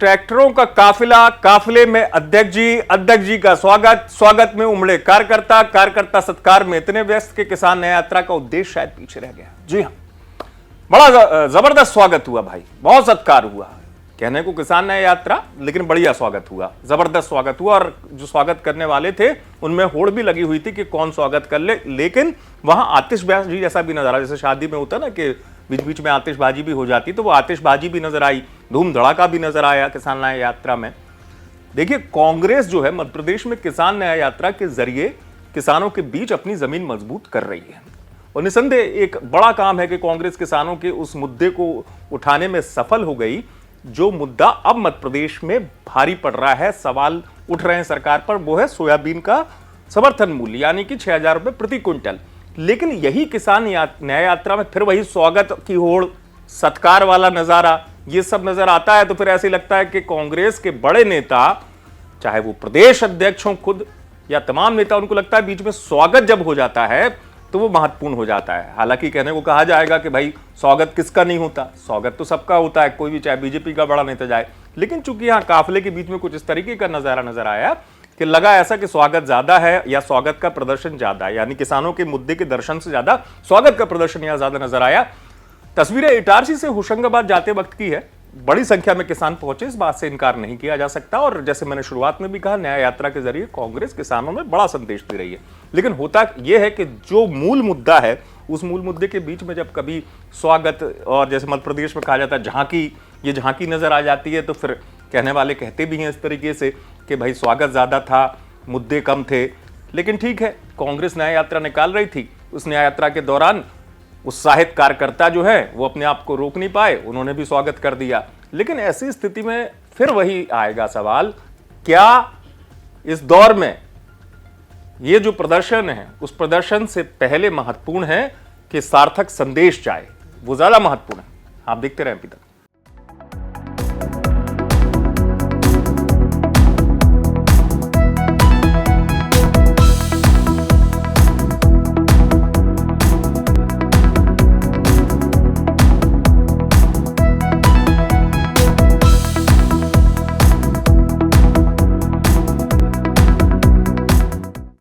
ट्रैक्टरों का काफिला, काफिले में अध्यक्ष जी का स्वागत में उमड़े कार्यकर्ता सत्कार में इतने व्यस्त कि किसान न्याय यात्रा का उद्देश्य शायद पीछे रह गया। जी हां, बड़ा जबरदस्त स्वागत हुआ भाई, बहुत सत्कार हुआ। कहने को किसान न्याय यात्रा, लेकिन बढ़िया स्वागत हुआ, जबरदस्त स्वागत हुआ। और जो स्वागत करने वाले थे उनमें होड़ भी लगी हुई थी कि कौन स्वागत कर ले, लेकिन वहां आतिशबाजी जैसा भी नजर आ, जैसे शादी में होता ना कि बीच बीच में आतिशबाजी भी हो जाती, तो वो आतिशबाजी भी नजर आई, धूम धड़ाका भी नजर आया किसान न्याय यात्रा में। देखिए, कांग्रेस जो है मध्य प्रदेश में किसान न्याय यात्रा के जरिए किसानों के बीच अपनी जमीन मजबूत कर रही है। और निसंदेह एक बड़ा काम है कि कांग्रेस किसानों के उस मुद्दे को उठाने में सफल हो गई, जो मुद्दा अब मध्य प्रदेश में भारी पड़ रहा है, सवाल उठ रहे हैं सरकार पर, वो है सोयाबीन का समर्थन मूल्य, यानी कि 6,000 रुपए प्रति क्विंटल। लेकिन यही किसान न्याय यात्रा में फिर वही स्वागत की होड़, सत्कार वाला नजारा, ये सब नजर आता है, तो फिर ऐसे लगता है कि कांग्रेस के बड़े नेता, चाहे वो प्रदेश अध्यक्ष हों खुद या तमाम नेता, उनको लगता है बीच में स्वागत जब हो जाता है तो वो महत्वपूर्ण हो जाता है। हालांकि कहने को कहा जाएगा कि भाई स्वागत किसका नहीं होता, स्वागत तो सबका होता है, कोई भी चाहे बीजेपी का बड़ा नेता जाए। लेकिन चूंकि यहाँ काफिले के बीच में कुछ इस तरीके का नजारा नजर आया कि लगा ऐसा कि स्वागत ज्यादा है या स्वागत का प्रदर्शन ज्यादा है, यानी किसानों के मुद्दे के दर्शन से ज्यादा स्वागत का प्रदर्शन यहां ज्यादा नजर आया। तस्वीरें इटारसी से होशंगाबाद जाते वक्त की है, बड़ी संख्या में किसान पहुंचे, इस बात से इनकार नहीं किया जा सकता। और जैसे मैंने शुरुआत में भी कहा, न्याय यात्रा के जरिए कांग्रेस किसानों में बड़ा संदेश दे रही है। लेकिन होता यह है कि जो मूल मुद्दा है, उस मूल मुद्दे के बीच में जब कभी स्वागत और जैसे मध्य प्रदेश में कहा जाता है झांकी, ये झांकी नजर आ जाती है, तो फिर कहने वाले कहते भी हैं इस तरीके से कि भाई स्वागत ज्यादा था, मुद्दे कम थे। लेकिन ठीक है, कांग्रेस न्याय यात्रा निकाल रही थी, उस न्याय यात्रा के दौरान उत्साहित कार्यकर्ता जो है वो अपने आप को रोक नहीं पाए, उन्होंने भी स्वागत कर दिया। लेकिन ऐसी स्थिति में फिर वही आएगा सवाल, क्या इस दौर में ये जो प्रदर्शन है उस प्रदर्शन से पहले महत्वपूर्ण है कि सार्थक संदेश जाए, वो ज्यादा महत्वपूर्ण है। आप देखते रहें अभी तक।